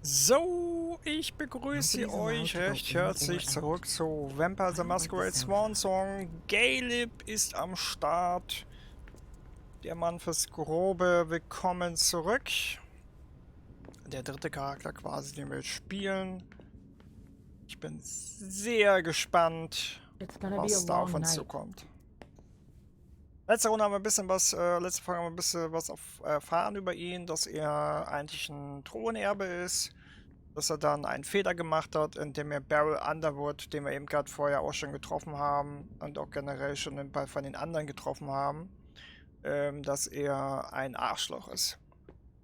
So, ich begrüße euch recht herzlich zurück zu Vampire the Masquerade Swansong. Galeb ist am Start. Der Mann fürs Grobe, willkommen zurück. Der dritte Charakter quasi, den wir jetzt spielen. Ich bin sehr gespannt, was da auf uns zukommt. Letzte Runde haben wir ein bisschen was, letzte Folge haben wir ein bisschen was erfahren über ihn, dass er eigentlich ein Thronerbe ist. Dass er dann einen Fehler gemacht hat, indem er Beryl Underwood, den wir eben gerade vorher auch schon getroffen haben und auch generell schon ein paar von den anderen getroffen haben, dass er ein Arschloch ist.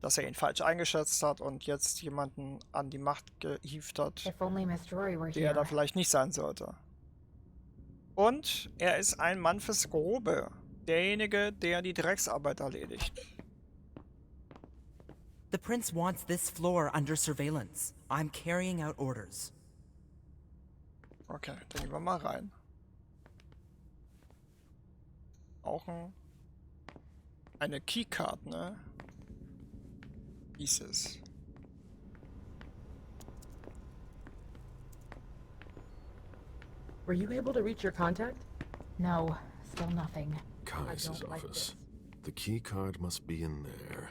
Dass er ihn falsch eingeschätzt hat und jetzt jemanden an die Macht gehievt hat, der da vielleicht nicht sein sollte. Und er ist ein Mann fürs Grobe. Derjenige, der die Drecksarbeit erledigt. The prince wants this floor under surveillance. I'm carrying out orders. Okay, dann gehen wir mal rein. Auch eine Keycard, ne? Hieß es. Were you able to reach your contact? No, still nothing. Kai's office. The key card must be in there.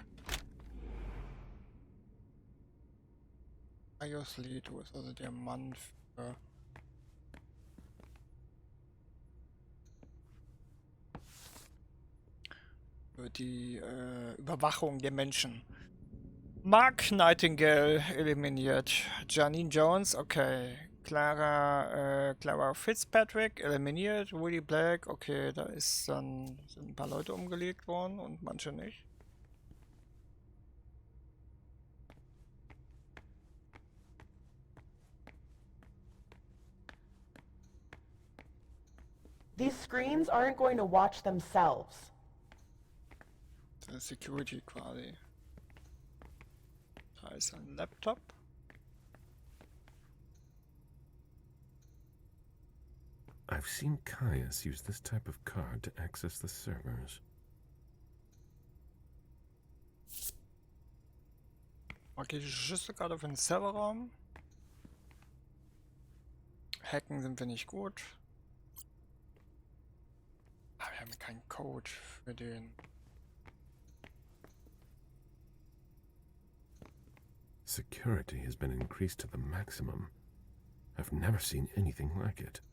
Kaios Leto ist also der Mann für die Überwachung der Menschen. Mark Nightingale eliminiert. Janine Jones, okay. Clara Fitzpatrick eliminiert. Willie Black, okay, da sind ein paar Leute umgelegt worden und manche nicht. These screens aren't going to watch themselves. Das ist Security quasi. Da ist ein Laptop. I've seen Caius use this type of card to access the servers. Magische Schlüsselkarte für den Serverraum. Hacken sind wir nicht gut. Aber wir haben keinen Code für den. Security has been increased to the maximum. I've never seen anything like it.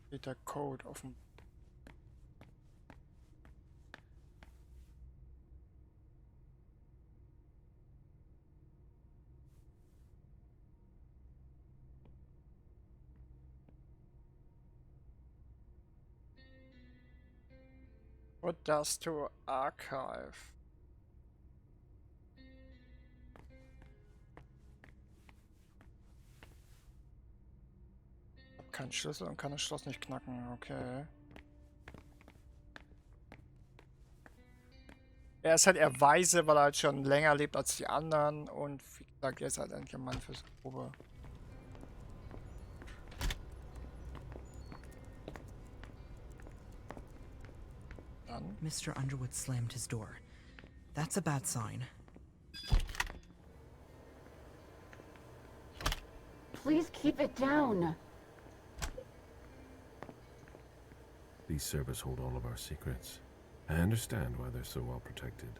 Steht der Code offen. What does to archive? Hab keinen Schlüssel und kann das Schloss nicht knacken, okay. Er ist halt eher weise, weil er halt schon länger lebt als die anderen und wie gesagt, er ist halt eigentlich ein Mann fürs Grobe. Mr. Underwood slammed his door. That's a bad sign. Please keep it down. These servers hold all of our secrets. I understand why they're so well protected.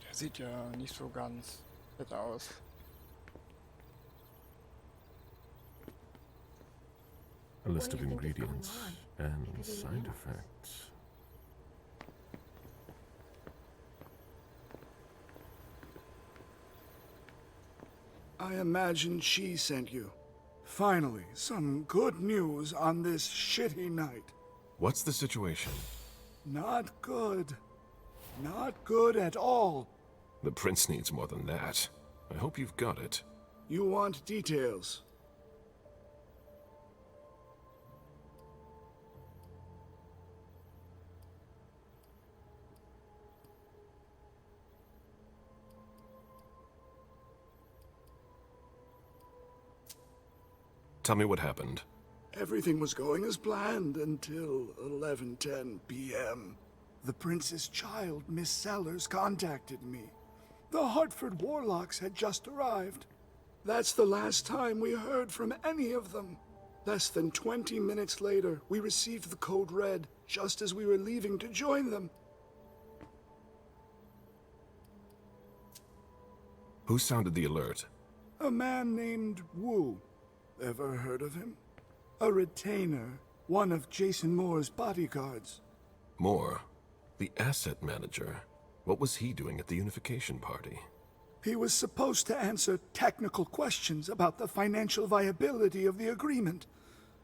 Der sieht ja nicht so ganz fit aus. A list of ingredients and side effects. I imagine she sent you. Finally, some good news on this shitty night. What's the situation? Not good. Not good at all. The prince needs more than that. I hope you've got it. You want details. Tell me what happened. Everything was going as planned until 11:10 p.m. The prince's child, Miss Sellers, contacted me. The Hartford Warlocks had just arrived. That's the last time we heard from any of them. Less than 20 minutes later, we received the code red, just as we were leaving to join them. Who sounded the alert? A man named Wu. Ever heard of him? A retainer, one of Jason Moore's bodyguards. Moore, the asset manager. What was he doing at the unification party? He was supposed to answer technical questions about the financial viability of the agreement.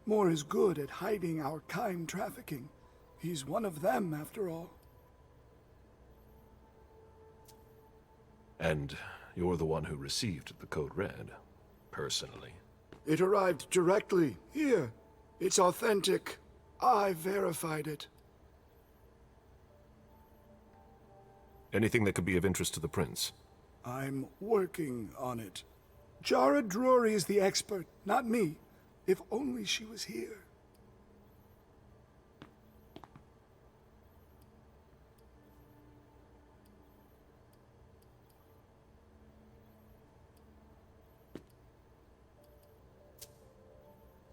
Moore is good at hiding our kind trafficking. He's one of them, after all. And you're the one who received the code red, personally. It arrived directly, here. It's authentic. I verified it. Anything that could be of interest to the prince? I'm working on it. Jara Drury is the expert, not me. If only she was here.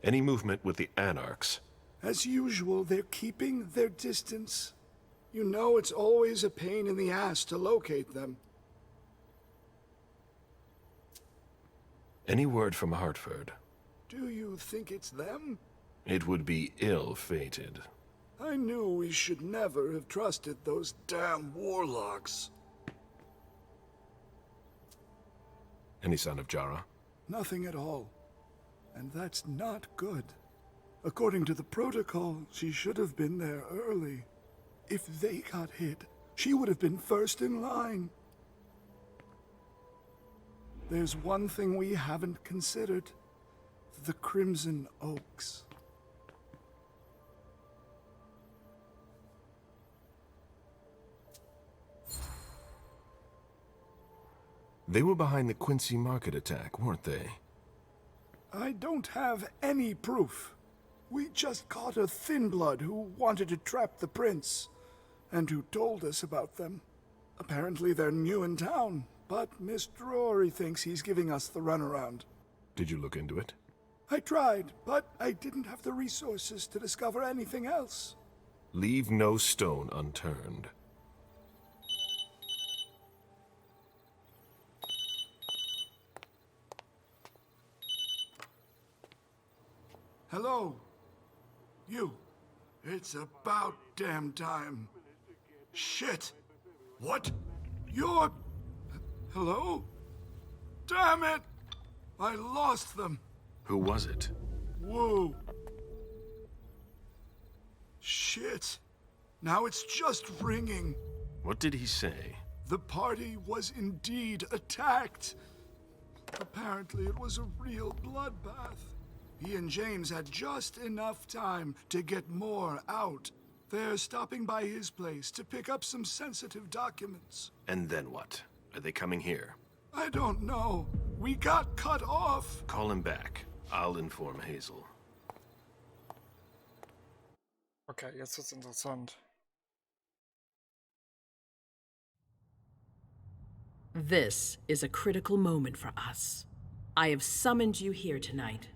Any movement with the Anarchs? As usual, they're keeping their distance. You know it's always a pain in the ass to locate them. Any word from Hartford? Do you think it's them? It would be ill-fated. I knew we should never have trusted those damn warlocks. Any sign of Jara? Nothing at all. And that's not good. According to the protocol, she should have been there early. If they got hit, she would have been first in line. There's one thing we haven't considered. The Crimson Oaks. They were behind the Quincy Market attack, weren't they? I don't have any proof. We just caught a thin blood who wanted to trap the prince, and who told us about them. Apparently they're new in town, but Miss Drury thinks he's giving us the runaround. Did you look into it? I tried, but I didn't have the resources to discover anything else. Leave no stone unturned. Hello? You. It's about damn time. Shit. What? You're... Hello? Damn it! I lost them. Who was it? Whoa. Shit. Now it's just ringing. What did he say? The party was indeed attacked. Apparently it was a real bloodbath. He and James had just enough time to get more out. They're stopping by his place to pick up some sensitive documents. And then what? Are they coming here? I don't know. We got cut off. Call him back. I'll inform Hazel. Okay, jetzt wird's interessant. This is a critical moment for us. I have summoned you here tonight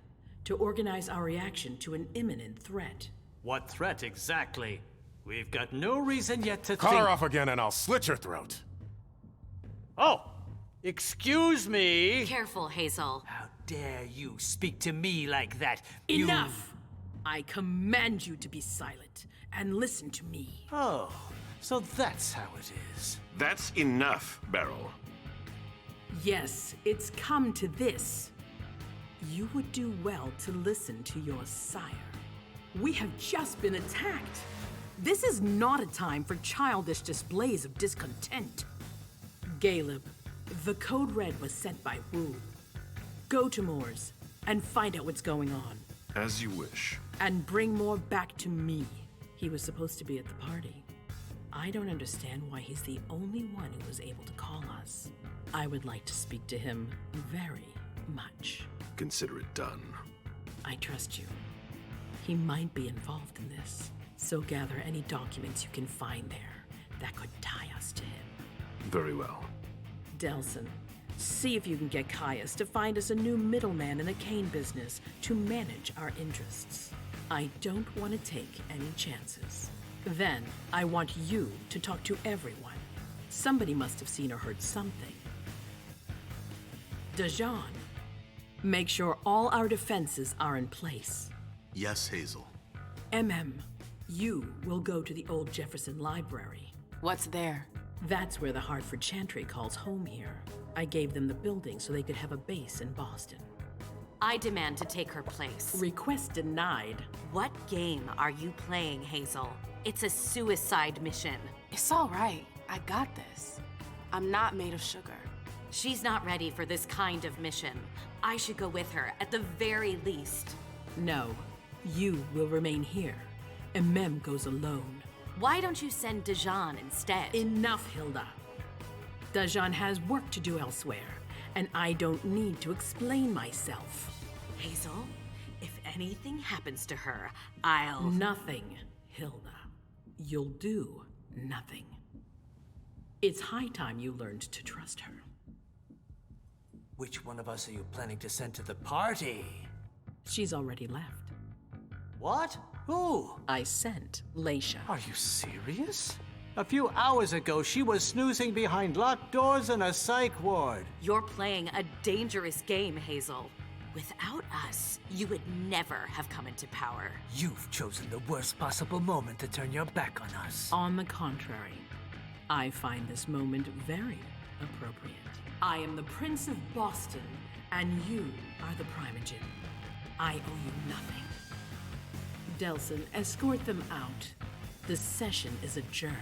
to organize our reaction to an imminent threat. What threat exactly? We've got no reason yet to Cut think... her off again and I'll slit your throat. Oh! Excuse me! Careful, Hazel. How dare you speak to me like that? Enough! I command you to be silent and listen to me. Oh, so that's how it is. That's enough, Beryl. Yes, it's come to this. You would do well to listen to your sire. We have just been attacked. This is not a time for childish displays of discontent. Caleb, the code red was sent by Wu. Go to Moore's and find out what's going on. As you wish. And bring Moore back to me. He was supposed to be at the party. I don't understand why he's the only one who was able to call us. I would like to speak to him very much. Consider it done. I trust you. He might be involved in this, so gather any documents you can find there that could tie us to him. Very well. Delson, see if you can get Caius to find us a new middleman in the cane business to manage our interests. I don't want to take any chances. Then, I want you to talk to everyone. Somebody must have seen or heard something. Dajan, make sure all our defenses are in place. Yes, Hazel. You will go to the old Jefferson Library. What's there? That's where the Hartford Chantry calls home here. I gave them the building so they could have a base in Boston. I demand to take her place. Request denied. What game are you playing, Hazel? It's a suicide mission. It's all right. I got this. I'm not made of sugar. She's not ready for this kind of mission. I should go with her, at the very least. No, you will remain here. Goes alone. Why don't you send Dajan instead? Enough, Hilda. Dajan has work to do elsewhere, and I don't need to explain myself. Hazel, if anything happens to her, I'll... Nothing, Hilda. You'll do nothing. It's high time you learned to trust her. Which one of us are you planning to send to the party? She's already left. What? Who? I sent Leisha. Are you serious? A few hours ago, she was snoozing behind locked doors in a psych ward. You're playing a dangerous game, Hazel. Without us, you would never have come into power. You've chosen the worst possible moment to turn your back on us. On the contrary, I find this moment very appropriate. I am the Prince of Boston, and you are the Primogen. I owe you nothing. Delson, escort them out. The session is adjourned.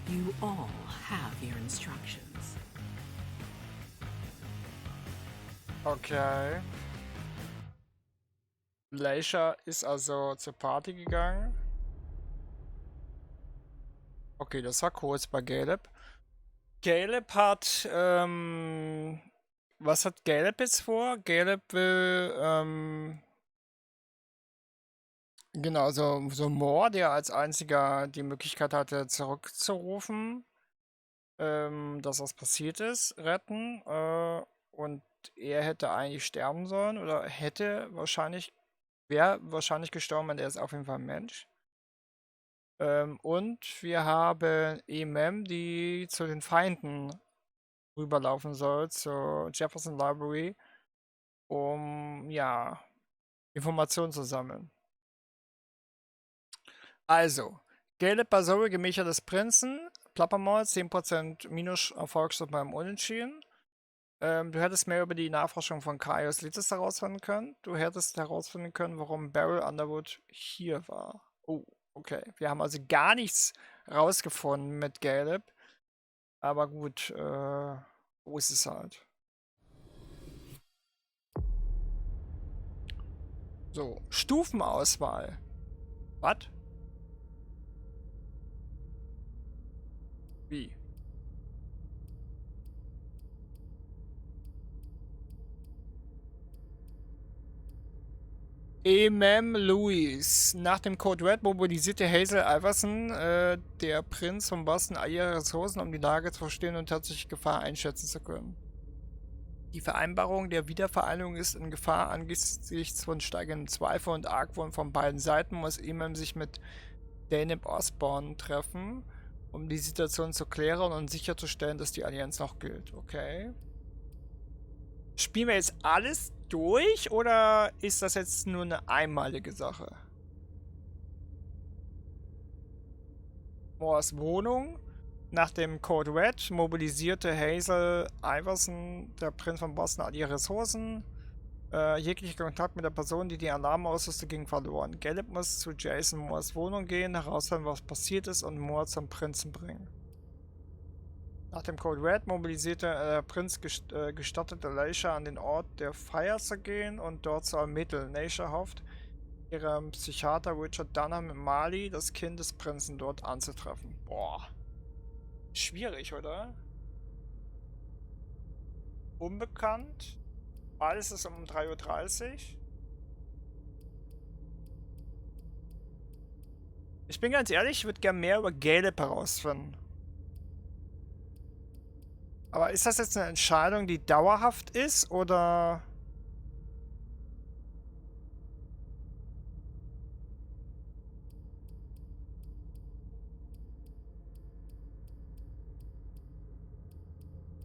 You all have your instructions. Okay. Leisha ist also zur Party gegangen. Okay, das war kurz bei Caleb. Caleb hat, was hat Caleb jetzt vor? Caleb will, genau, so Moore, der als einziger die Möglichkeit hatte, zurückzurufen, dass was passiert ist, retten. Und er hätte eigentlich sterben sollen oder wäre wahrscheinlich gestorben, und er ist auf jeden Fall ein Mensch. Und wir haben die zu den Feinden rüberlaufen soll, zur Jefferson Library, um, ja, Informationen zu sammeln. Also, Caleb Basori, Gemächer des Prinzen, Plappermaul, 10% Minus Erfolgsschritt beim Unentschieden. Du hättest mehr über die Nachforschung von Caius Litis herausfinden können. Du hättest herausfinden können, warum Beryl Underwood hier war. Oh, okay. Wir haben also gar nichts rausgefunden mit Caleb. Aber gut, so ist es halt. So, Stufenauswahl. Was? Wie? Louis. Nach dem Code Red mobilisierte Hazel Iversen, der Prinz von Boston, all ihre Ressourcen, um die Lage zu verstehen und tatsächlich Gefahr einschätzen zu können. Die Vereinbarung der Wiedervereinigung ist in Gefahr angesichts von steigenden Zweifel und Argwohn von beiden Seiten, muss sich mit Danip Osborne treffen, um die Situation zu klären und sicherzustellen, dass die Allianz noch gilt. Okay. Spielen wir jetzt alles durch oder ist das jetzt nur eine einmalige Sache? Moores Wohnung. Nach dem Code Red mobilisierte Hazel Iversen, der Prinz von Boston, all ihre Ressourcen. Jeglicher Kontakt mit der Person, die Alarm auslöste, ging verloren. Caleb muss zu Jason Moores Wohnung gehen, herausfinden, was passiert ist und Moore zum Prinzen bringen. Nach dem Code Red mobilisierte der Prinz gestattete Leisha an den Ort der Feier zu gehen und dort zu ermitteln. Leisha hofft, ihrem Psychiater Richard Dunham in Mali, das Kind des Prinzen, dort anzutreffen. Boah. Schwierig, oder? Unbekannt. Alles ist um 3:30 Uhr. Ich bin ganz ehrlich, ich würde gerne mehr über Caleb herausfinden. Aber ist das jetzt eine Entscheidung, die dauerhaft ist, oder...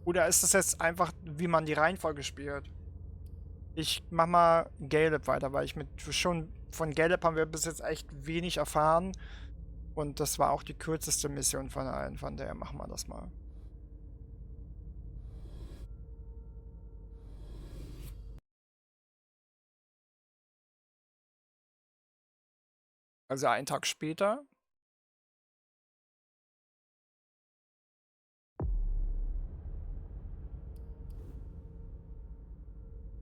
Oder ist das jetzt einfach, wie man die Reihenfolge spielt? Ich mach mal Caleb weiter, weil ich schon von Caleb haben wir bis jetzt echt wenig erfahren. Und das war auch die kürzeste Mission von allen, von daher machen wir das mal. Also einen Tag später.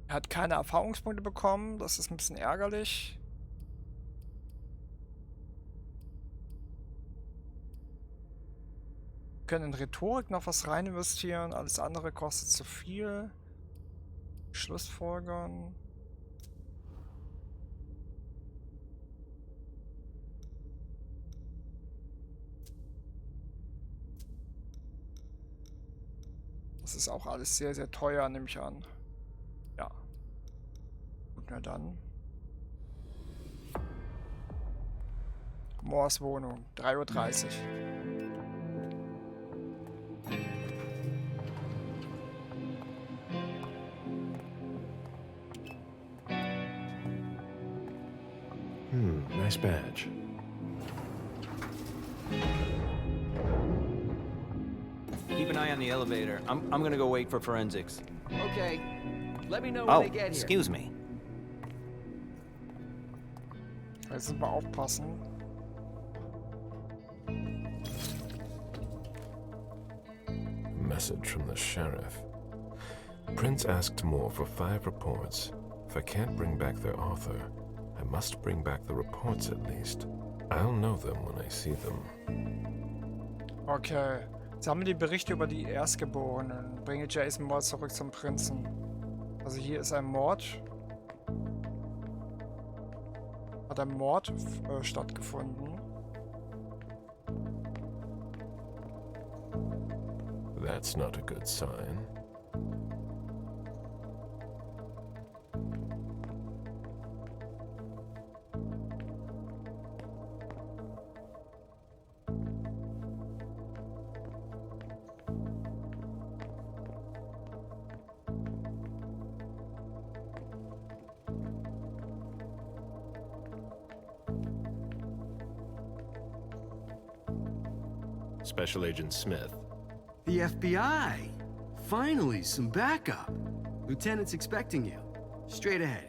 Er hat keine Erfahrungspunkte bekommen, das ist ein bisschen ärgerlich. Wir können in Rhetorik noch was rein investieren, alles andere kostet zu viel. Schlussfolgern. Das ist auch alles sehr, sehr teuer, nehme ich an. Ja. Gut, na dann. Moors Wohnung, 3:30 Uhr. Nice badge. Keep an eye on the elevator. I'm gonna go wait for forensics. Okay. Let me know when they get here. Excuse me. Jetzt müssen wir aufpassen. Message from the sheriff. Prinz asked more for 5 reports. If I can't bring back their author, I must bring back the reports at least. I'll know them when I see them. Okay. Sammle die Berichte über die Erstgeborenen. Bringe Jason Moore zurück zum Prinzen. Also hier ist ein Mord. Hat ein Mord stattgefunden. That's not a good sign. Special Agent Smith. The FBI! Finally, some backup. Lieutenant's expecting you. Straight ahead.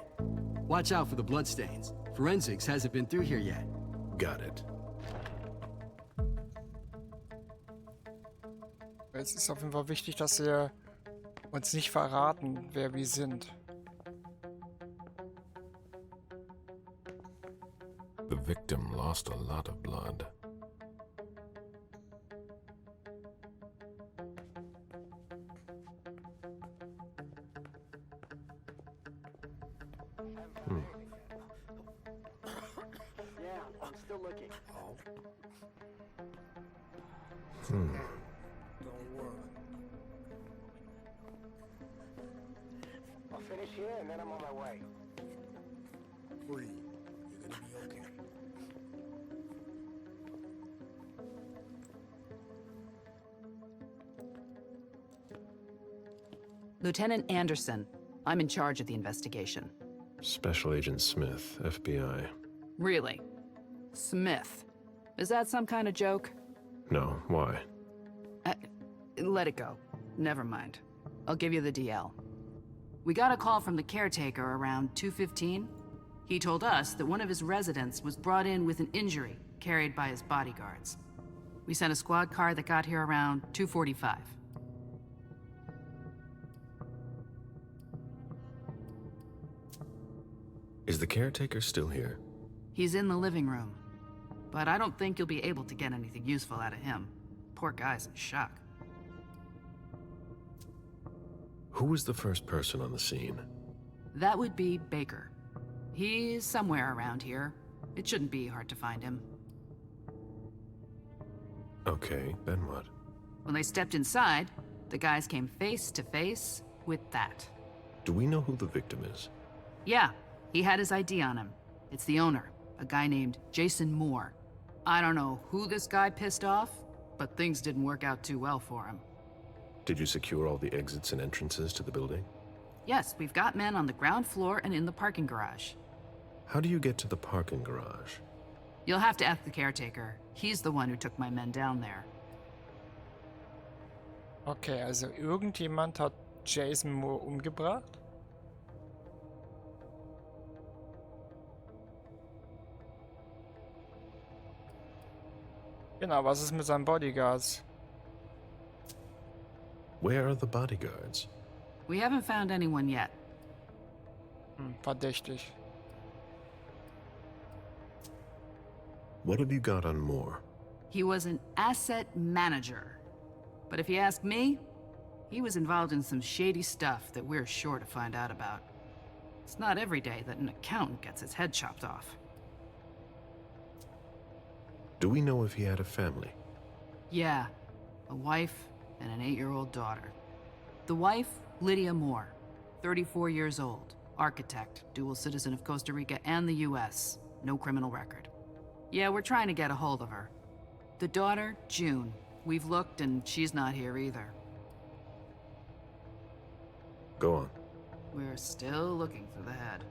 Watch out for the bloodstains. Forensics hasn't been through here yet. Got it. Es ist auf jeden Fall wichtig, dass wir uns nicht verraten, wer wir sind. The victim lost a lot of blood. I'll finish here and then I'm on my way. Breathe. You're gonna be okay. Lieutenant Anderson, I'm in charge of the investigation. Special Agent Smith, FBI. Really? Smith? Is that some kind of joke? No, why? Let it go. Never mind. I'll give you the DL. We got a call from the caretaker around 2:15. He told us that one of his residents was brought in with an injury carried by his bodyguards. We sent a squad car that got here around 2:45. Is the caretaker still here? He's in the living room, but I don't think you'll be able to get anything useful out of him. Poor guy's in shock. Who was the first person on the scene? That would be Baker. He's somewhere around here. It shouldn't be hard to find him. Okay, then what? When they stepped inside, the guys came face to face with that. Do we know who the victim is? Yeah, he had his ID on him. It's the owner, a guy named Jason Moore. I don't know who this guy pissed off, but things didn't work out too well for him. Did you secure all the exits and entrances to the building? Yes, we've got men on the ground floor and in the parking garage. How do you get to the parking garage? You'll have to ask the caretaker. He's the one who took my men down there. Okay, also irgendjemand hat Jason Moore umgebracht? Genau, was ist mit seinen Bodyguards? Where are the bodyguards? We haven't found anyone yet. Verdächtig. What have you got on Moore? He was an asset manager. But if you ask me, he was involved in some shady stuff that we're sure to find out about. It's not every day that an accountant gets his head chopped off. Do we know if he had a family? Yeah, a wife and an 8-year-old daughter. The wife, Lydia Moore, 34 years old, architect, dual citizen of Costa Rica and the US, no criminal record. Yeah, we're trying to get a hold of her. The daughter, June. We've looked and she's not here either. Go on. We're still looking for the head.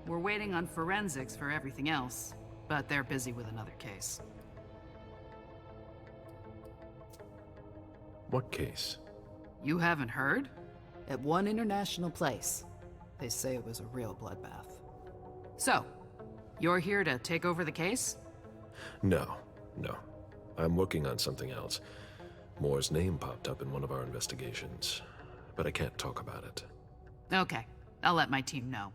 We're waiting on forensics for everything else, but they're busy with another case. What case? You haven't heard? At one international place. They say it was a real bloodbath. So, you're here to take over the case? No. I'm working on something else. Moore's name popped up in one of our investigations, but I can't talk about it. Okay, I'll let my team know.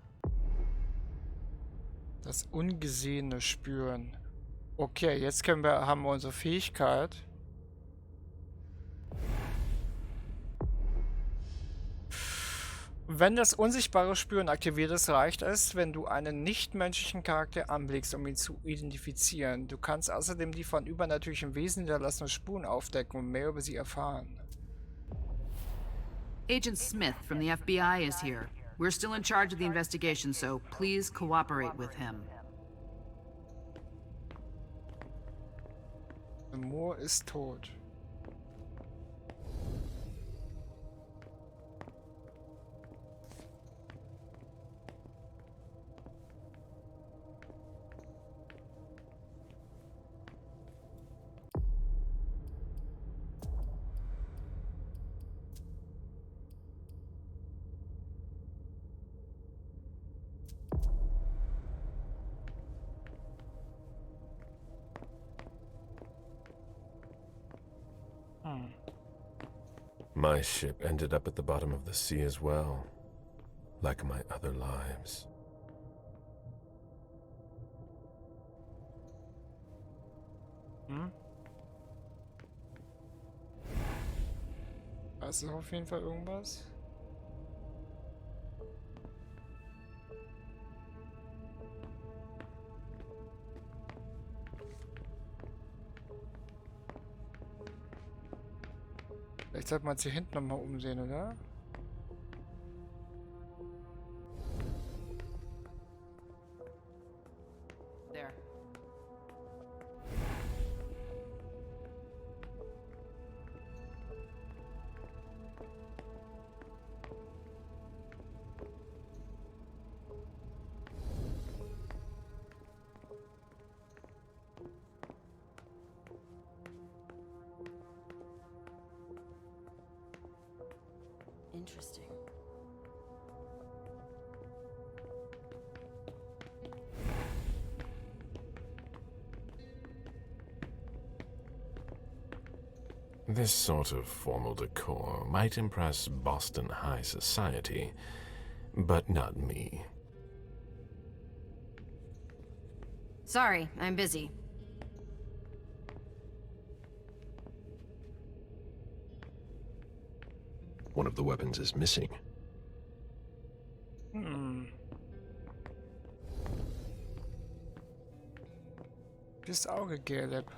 Das Ungesehene spüren. Okay, jetzt haben wir unsere Fähigkeit. Wenn das unsichtbare Spüren aktiviert ist, reicht es, wenn du einen nichtmenschlichen Charakter anblickst, um ihn zu identifizieren. Du kannst außerdem die von übernatürlichem Wesen hinterlassenen Spuren aufdecken und mehr über sie erfahren. Agent Smith from the FBI is here. We're still in charge of the investigation, so please cooperate with him. Moore ist tot. My ship ended up at the bottom of the sea as well, like my other lives. Das ist auf jeden Fall irgendwas. Vielleicht sollte man sich hier hinten nochmal umsehen, oder? There. Interesting. This sort of formal decor might impress Boston high society, but not me. Sorry, I'm busy. One of the weapons is missing. Fürs Auge, Caleb.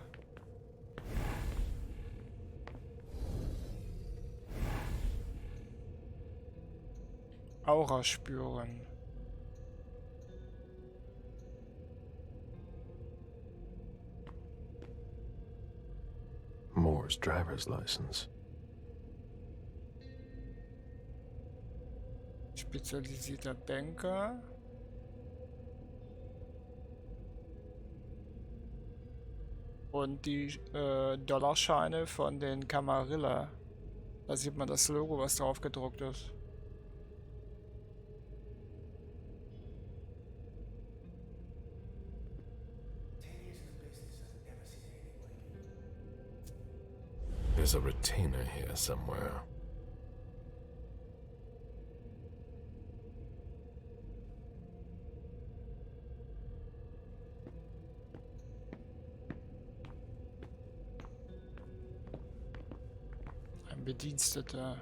Aura spüren. Moore's driver's license. Spezialisierter Banker. Und die Dollarscheine von den Camarilla. Da sieht man das Logo, was drauf gedruckt ist. There's a retainer here somewhere. Ein Bediensteter.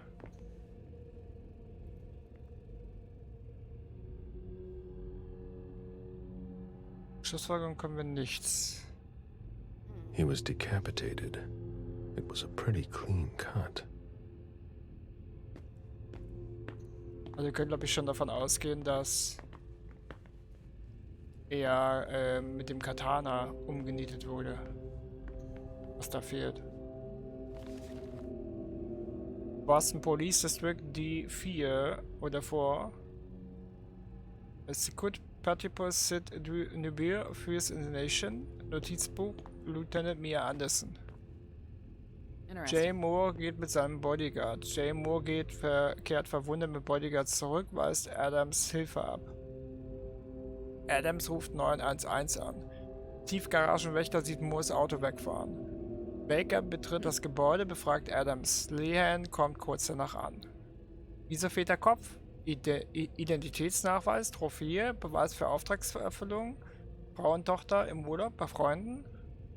Schlussfolgerung können wir nichts. He was decapitated. It was a pretty clean cut. Also wir können, glaube ich, schon davon ausgehen, dass er mit dem Katana umgenietet wurde. Was da fehlt. Boston Police District D4 oder 4. Secret Platypus Sit Nubir First in the Nation. Notizbuch Lieutenant Mia Anderson. Jay Moore geht mit seinem Bodyguard. Jay Moore kehrt verwundet mit Bodyguard zurück, weist Adams Hilfe ab. Adams ruft 911 an. Tiefgaragenwächter sieht Moores Auto wegfahren. Baker betritt das Gebäude, befragt Adams. Lehan kommt kurz danach an. Wieso fehlt der Kopf? Identitätsnachweis, Trophäe, Beweis für Auftragserfüllung, Frau und Tochter im Urlaub bei Freunden.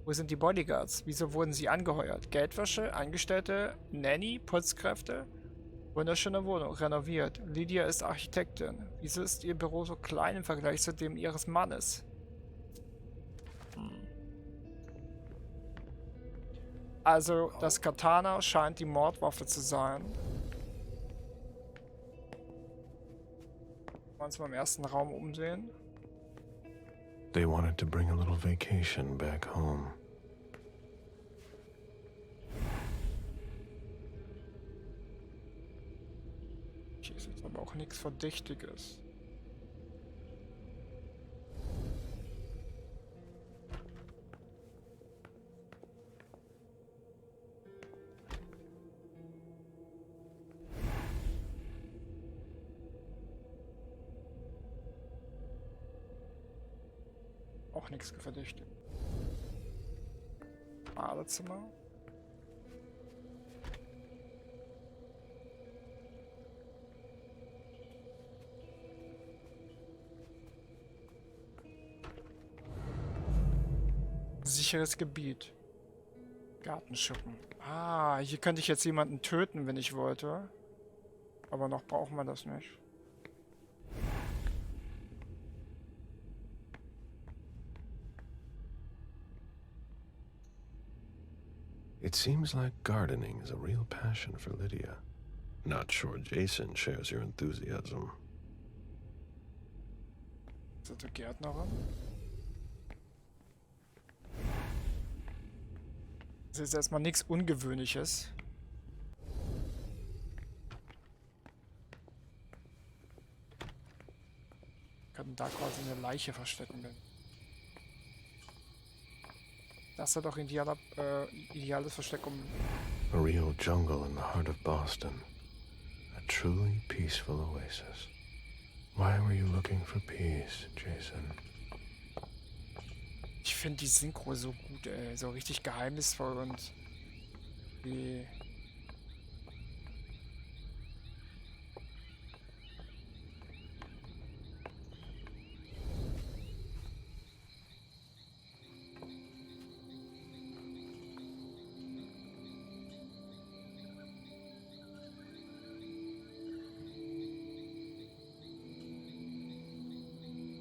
Wo sind die Bodyguards? Wieso wurden sie angeheuert? Geldwäsche, Angestellte, Nanny, Putzkräfte? Wunderschöne Wohnung, renoviert. Lydia ist Architektin. Wieso ist ihr Büro so klein im Vergleich zu dem ihres Mannes? Also, das Katana scheint die Mordwaffe zu sein. Wollen wir uns mal im ersten Raum umsehen? They wanted to bring a little vacation back home. Hier ist jetzt aber auch nichts Verdächtiges. Auch nichts verdächtig. Badezimmer. Sicheres Gebiet. Gartenschuppen. Ah, hier könnte ich jetzt jemanden töten, wenn ich wollte. Aber noch brauchen wir das nicht. It seems like gardening is a real passion for Lydia. Not sure Jason shares your enthusiasm. Ist das die Gärtnerin? Das ist erstmal nichts Ungewöhnliches. Ich kann da quasi eine Leiche verstecken. Das ist doch ideales Versteck, um... A real jungle in the heart of Boston. A truly peaceful oasis. Why were you looking for peace, Jason? Ich finde die Synchro so gut, ey. So richtig geheimnisvoll und... die...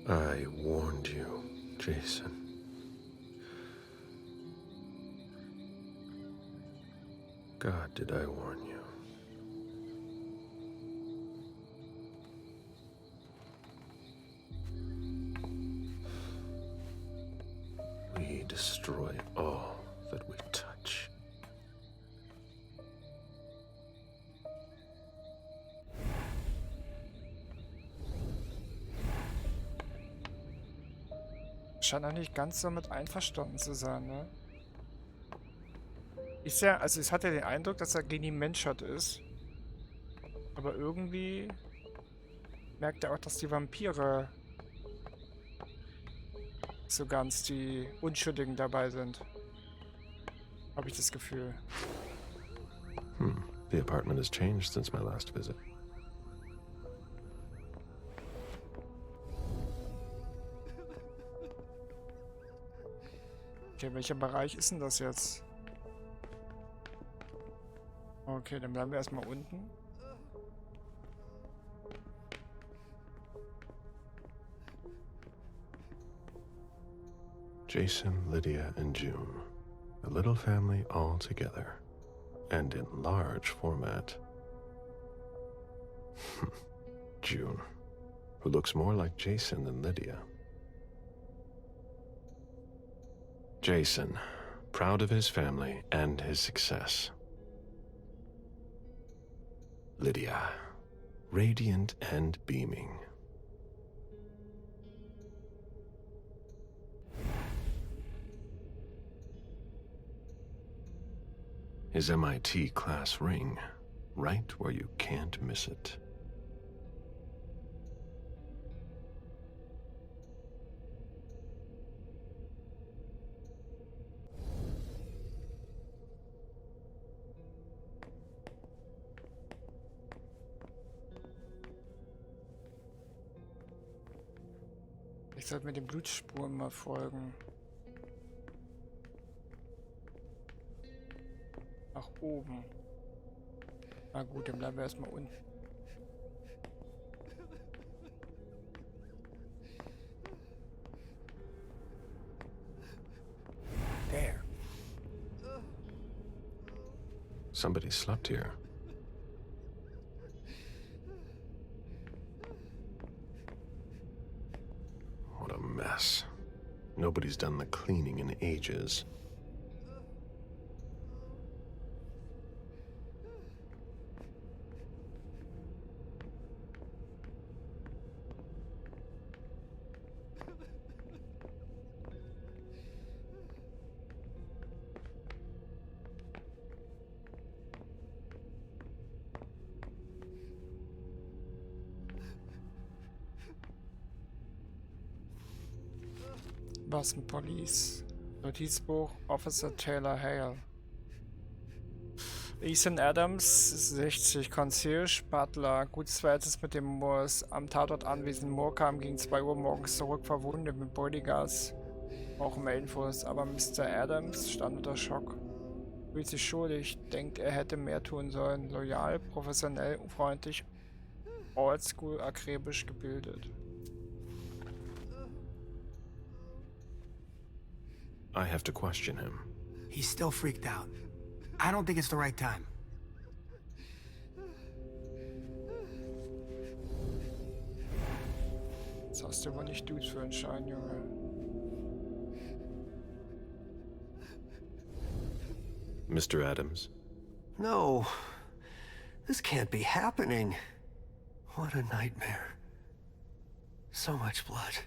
I warned you, Jason. God, did I warn you? Scheint auch nicht ganz so mit einverstanden zu sein, ne? Ist ja, also es hat ja den Eindruck, dass er gegen die Menschheit ist. Aber irgendwie merkt er auch, dass die Vampire so ganz die Unschuldigen dabei sind. Habe ich das Gefühl. The apartment has changed since my last visit. Okay, welcher Bereich ist denn das jetzt? Okay, dann bleiben wir erstmal unten. Jason, Lydia, and June. A little family all together. And in large format. June, who looks more like Jason than Lydia. Jason, proud of his family and his success. Lydia, radiant and beaming. His MIT class ring, right where you can't miss it. Ich sollte mir den Blutspuren mal folgen. Nach oben. Na gut, dann bleiben wir erstmal unten. There. Somebody slept here. What a mess. Nobody's done the cleaning in ages. Boston Police. Notizbuch Officer Taylor Hale. Ethan Adams, 60, Concierge, Butler. Gutes Verhältnis mit dem Moors. Am Tatort anwesend. Moore kam gegen 2 Uhr morgens zurück, verwundet mit Bodyguards. Auch mehr Infos. Aber Mr. Adams stand unter Schock. Fühlt sich schuldig. Denkt, er hätte mehr tun sollen. Loyal, professionell, freundlich, oldschool, akribisch gebildet. I have to question him. He's still freaked out. I don't think it's the right time. Das hast du wohl nicht gut für einen Schein, Junge. Mr. Adams? No. This can't be happening. What a nightmare. So much blood.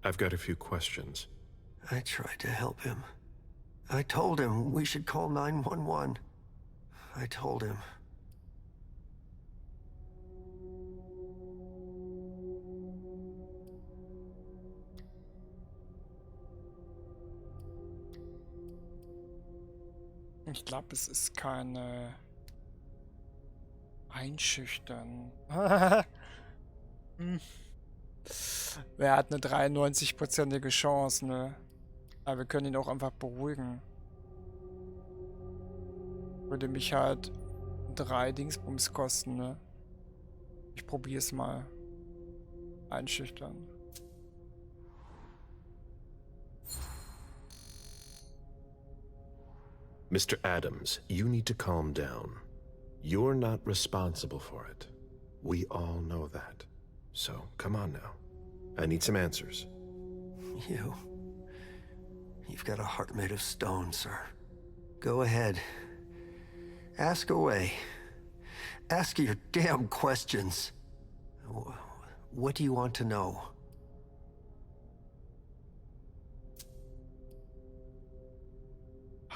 I've got a few questions. I tried to help him. I told him we should call 911. I told him. Ich glaube, es ist keine Einschüchtern. Wer hat eine 93%ige Chance, ne? Aber wir können ihn auch einfach beruhigen. Würde mich halt 3 Dingsbums kosten, ne? Ich probier's mal. Einschüchtern. Mr. Adams, you need to calm down. You're not responsible for it. We all know that. So, come on now. I need some answers. You've got a heart made of stone, sir. Go ahead. Ask away. Ask your damn questions. What do you want to know?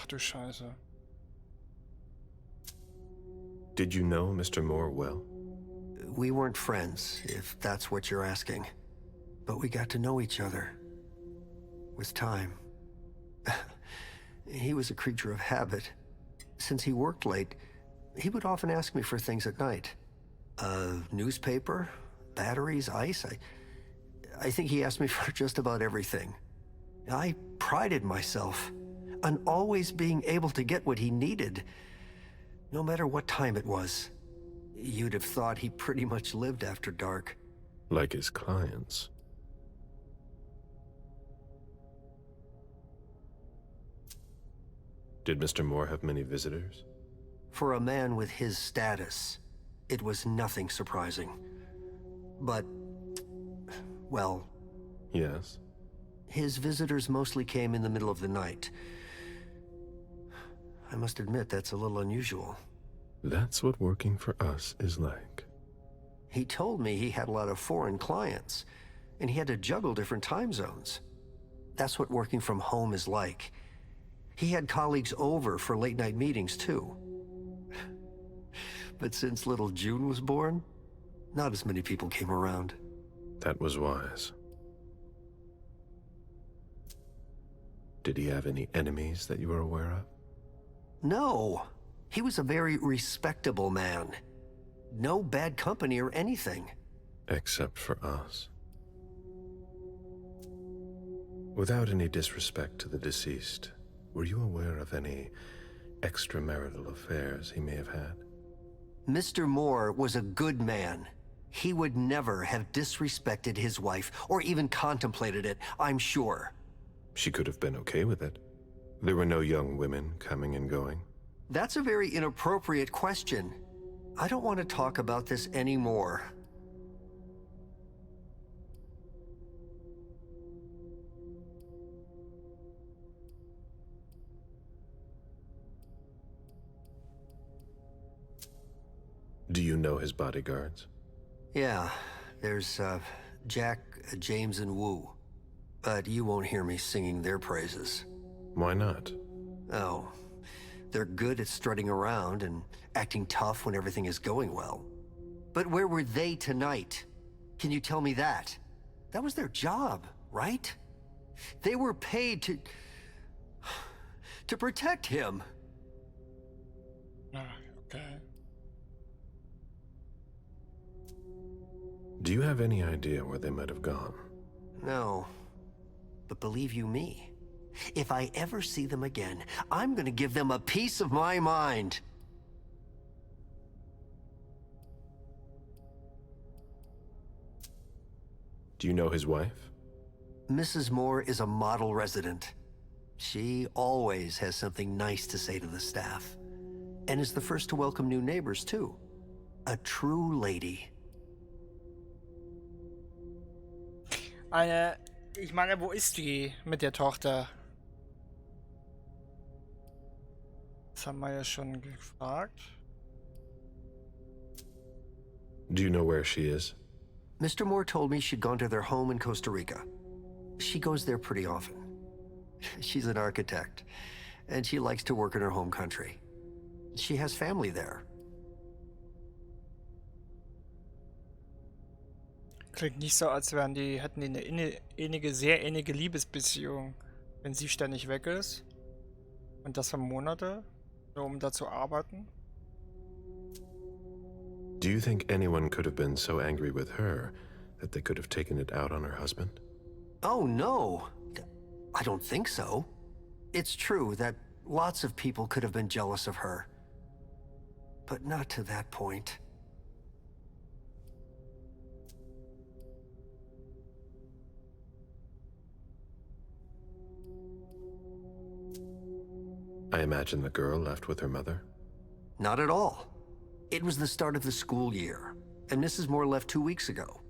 du Scheiße. Did you know Mr. Moore well? We weren't friends, if that's what you're asking. But we got to know each other. With time. He was a creature of habit. Since he worked late, he would often ask me for things at night. Newspaper, batteries, ice. I think he asked me for just about everything. I prided myself on always being able to get what he needed, no matter what time it was. You'd have thought he pretty much lived after dark. Like his clients. Did Mr. Moore have many visitors? For a man with his status, it was nothing surprising. But, well... Yes? His visitors mostly came in the middle of the night. I must admit, that's a little unusual. That's what working for us is like. He told me he had a lot of foreign clients, and he had to juggle different time zones. That's what working from home is like. He had colleagues over for late-night meetings, too. But since little June was born, not as many people came around. That was wise. Did he have any enemies that you were aware of? No. He was a very respectable man. No bad company or anything. Except for us. Without any disrespect to the deceased, were you aware of any extramarital affairs he may have had? Mr. Moore was a good man. He would never have disrespected his wife, or even contemplated it, I'm sure. She could have been okay with it. There were no young women coming and going. That's a very inappropriate question. I don't want to talk about this anymore. Do you know his bodyguards? Yeah, there's Jack, James, and Wu. But you won't hear me singing their praises. Why not? Oh, they're good at strutting around and acting tough when everything is going well. But where were they tonight? Can you tell me that? That was their job, right? They were paid to protect him. Okay. Do you have any idea where they might have gone? No. But believe you me, if I ever see them again, I'm gonna give them a piece of my mind. Do you know his wife? Mrs. Moore is a model resident. She always has something nice to say to the staff. And is the first to welcome new neighbors, too. A true lady. Ich meine, wo ist die mit der Tochter? Das haben wir ja schon gefragt. Do you know where she is? Mr. Moore told me she'd gone to their home in Costa Rica. She goes there pretty often. She's an architect, and she likes to work in her home country. She has family there. Klingt nicht so, als hätten die eine sehr innige Liebesbeziehung, wenn sie ständig weg ist. Und das für Monate, nur um da zu arbeiten. Do you think anyone could have been so angry with her that they could have taken it out on her husband? Oh, no. I don't think so. It's true that lots of people could have been jealous of her. But not to that point. I imagine the girl left with her mother? Not at all. It was the start of the school year, and Mrs. Moore left 2 weeks ago.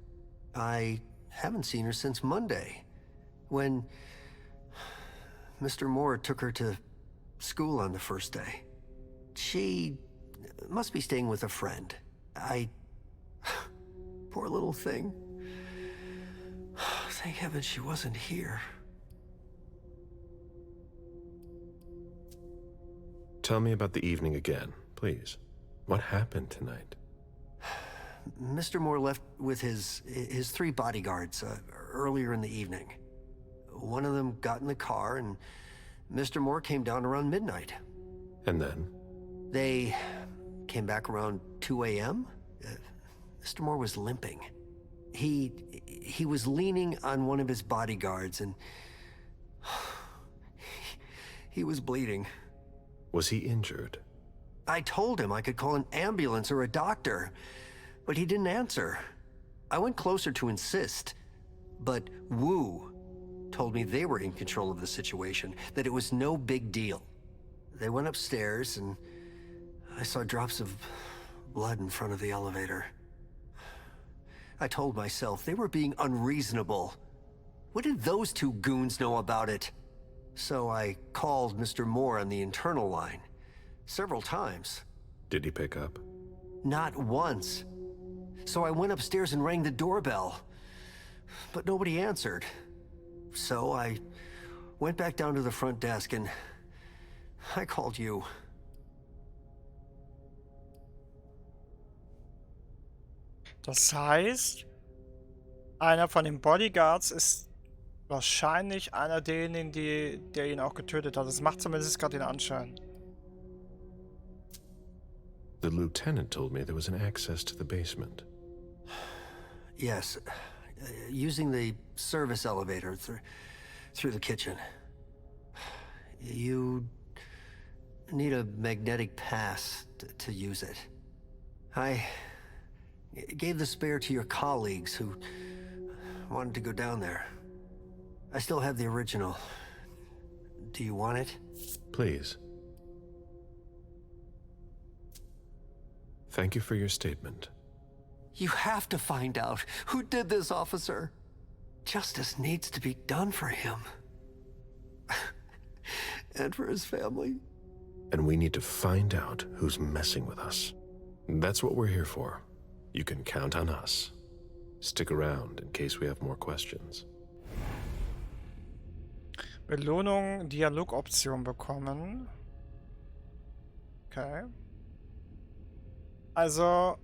I haven't seen her since Monday, when Mr. Moore took her to school on the first day. She must be staying with a friend. Poor little thing. Thank heaven she wasn't here. Tell me about the evening again, please. What happened tonight? Mr. Moore left with his 3 bodyguards earlier in the evening. One of them got in the car, and Mr. Moore came down around midnight. And then? They came back around 2 a.m. Mr. Moore was limping. He was leaning on one of his bodyguards, and he was bleeding. Was he injured? I told him I could call an ambulance or a doctor, but he didn't answer. I went closer to insist, but Wu told me they were in control of the situation, that it was no big deal. They went upstairs, and I saw drops of blood in front of the elevator. I told myself they were being unreasonable. What did those 2 goons know about it? So I called Mr. Moore on the internal line several times. Did he pick up? Not once. So I went upstairs and rang the doorbell, but nobody answered. So I went back down to the front desk and I called you. Das heißt, einer von den Bodyguards ist wahrscheinlich einer derjenigen, der ihn auch getötet hat. Das macht zumindest gerade den Anschein. The lieutenant told me there was an access to the basement. Yes, using the service elevator through the kitchen. You need a magnetic pass to use it. I gave the spare to your colleagues who wanted to go down there. I still have the original. Do you want it? Please. Thank you for your statement. You have to find out who did this, officer. Justice needs to be done for him. And for his family. And we need to find out who's messing with us. That's what we're here for. You can count on us. Stick around in case we have more questions. Belohnung, Dialogoption bekommen. Okay. Also,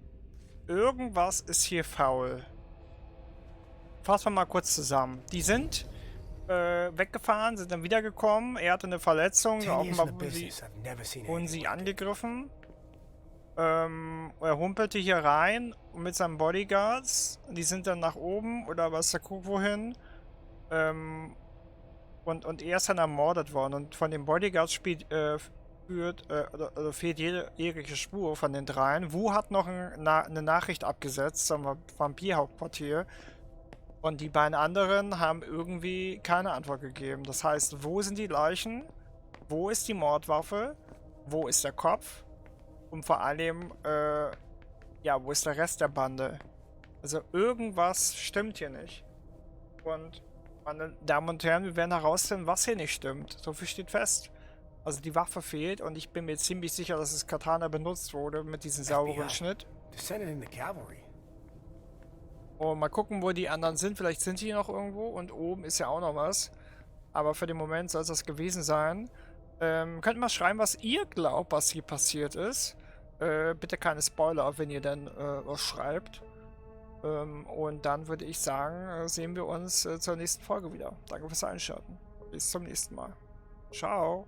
irgendwas ist hier faul. Fassen wir mal kurz zusammen. Die sind weggefahren, sind dann wiedergekommen. Er hatte eine Verletzung, offenbar wurden sie angegriffen. Er humpelte hier rein mit seinen Bodyguards. Die sind dann nach oben oder was der Kuck wohin. Und er ist dann ermordet worden. Und von den Bodyguards fehlt jegliche Spur von den dreien. Wu hat noch eine Nachricht abgesetzt zum Vampir-Hauptquartier. Und die beiden anderen haben irgendwie keine Antwort gegeben. Das heißt, wo sind die Leichen? Wo ist die Mordwaffe? Wo ist der Kopf? Und vor allem, ja, wo ist der Rest der Bande? Also irgendwas stimmt hier nicht. Und, meine Damen und Herren, wir werden herausfinden, was hier nicht stimmt. So viel steht fest. Also die Waffe fehlt und ich bin mir ziemlich sicher, dass das Katana benutzt wurde mit diesem sauberen Schnitt. Und mal gucken, wo die anderen sind. Vielleicht sind die noch irgendwo und oben ist ja auch noch was. Aber für den Moment soll es das gewesen sein. Könnt mal schreiben, was ihr glaubt, was hier passiert ist. Bitte keine Spoiler, wenn ihr dann was schreibt. Und dann würde ich sagen, sehen wir uns zur nächsten Folge wieder. Danke fürs Einschalten. Bis zum nächsten Mal. Ciao.